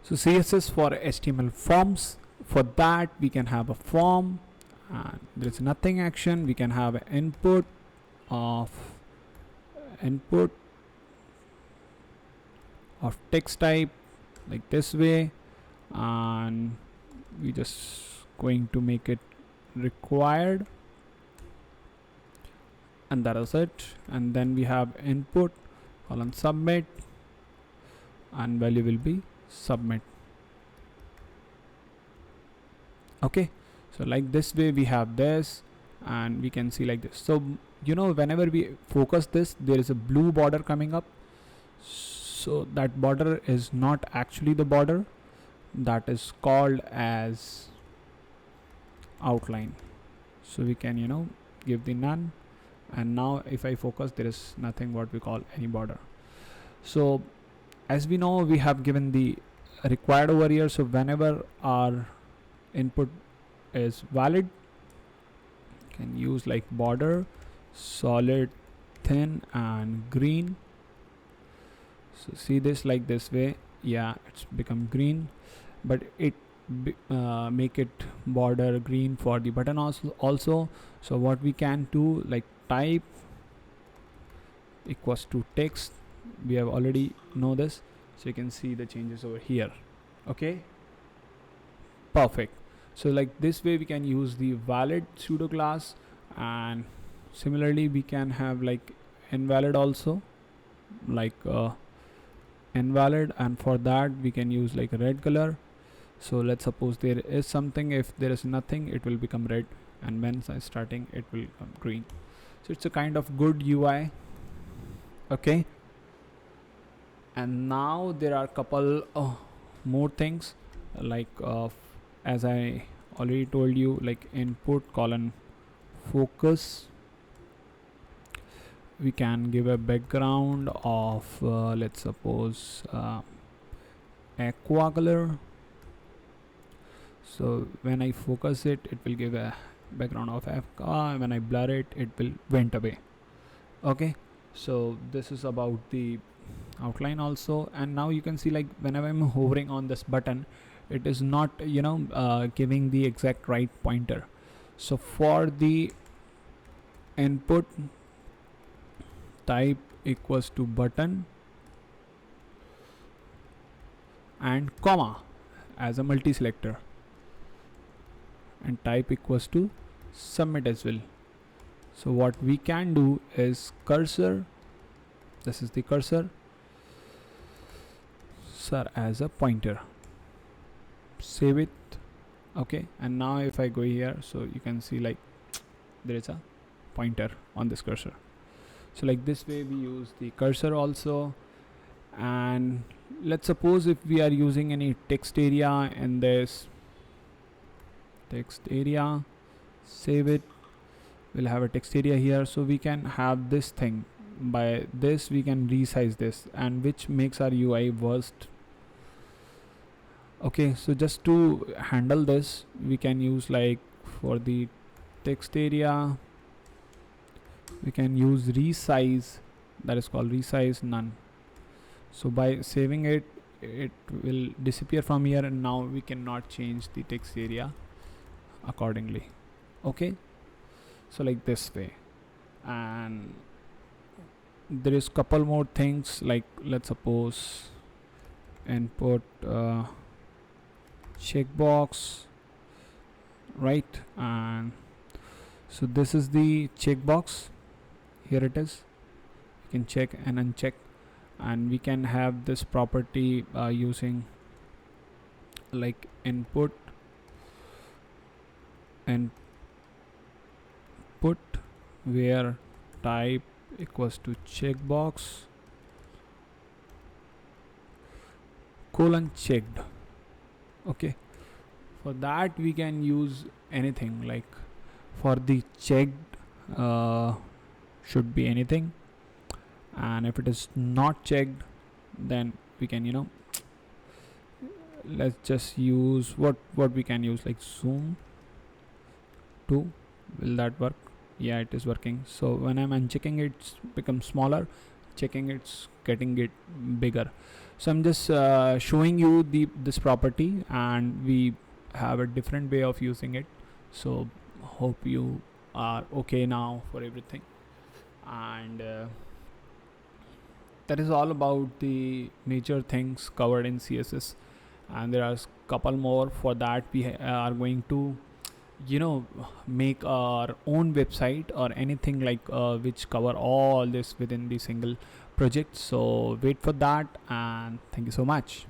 So CSS for HTML forms. For that we can have a form, and there is nothing action. We can have an input of text type like this way, and we just going to make it required, and that is it. And then we have input colon submit, and value will be submit. Okay, so like this way we have this, and we can see like this. So whenever we focus this, there is a blue border coming up. So that border is not actually the border, that is called as outline. So we can give the none, and now if I focus, there is nothing what we call any border. So as we know, we have given the required over here. So whenever our input is valid, can use like border solid, thin, and green. So see this like this way, yeah, it's become green, but it make it border green for the button also. So what we can do, like type equals to text, we have already know this, so you can see the changes over here. Okay, perfect. So like this way we can use the valid pseudo class, and similarly we can have like invalid also, like invalid, and for that we can use like a red color. So let's suppose there is something, if there is nothing, it will become red, and when starting it will become green. So it's a kind of good UI. Okay, and now there are couple more things, like as I already told you, like input colon focus. We can give a background of let's suppose aqua color. So when I focus it, it will give a background of aqua. When I blur it, it will went away. Okay, so this is about the outline also. And now you can see, like whenever I'm hovering on this button, it is not giving the exact right pointer. So for the input, type equals to button and comma as a multi-selector, and type equals to submit as well. So what we can do is cursor, this is the cursor, sir, as a pointer, save it. Okay, and now if I go here, so you can see like there is a pointer on this cursor. So like this way we use the cursor also. And let's suppose if we are using any text area in this text area, save it, we'll have a text area here. So we can have this thing, by this we can resize this, and which makes our UI worst. Okay, so just to handle this, we can use like for the text area, we can use resize, that is called resize none. So by saving it, it will disappear from here, and now we cannot change the text area accordingly. Okay, so like this way. And there is couple more things, like let's suppose input checkbox, right? And so this is the checkbox, here it is, you can check and uncheck, and we can have this property using like input where type equals to checkbox colon checked. Okay, for that we can use anything, like for the checked should be anything, and if it is not checked, then we can let's just use what we can use, like zoom to. Will that work? Yeah, it is working. So when I'm unchecking it, becomes smaller. checking it's getting it bigger. So I'm just showing you this property, and we have a different way of using it. So hope you are okay now for everything. And that is all about the major things covered in CSS. And there are couple more. For that we are going to make our own website or anything like which cover all this within the single project. So wait for that, and thank you so much.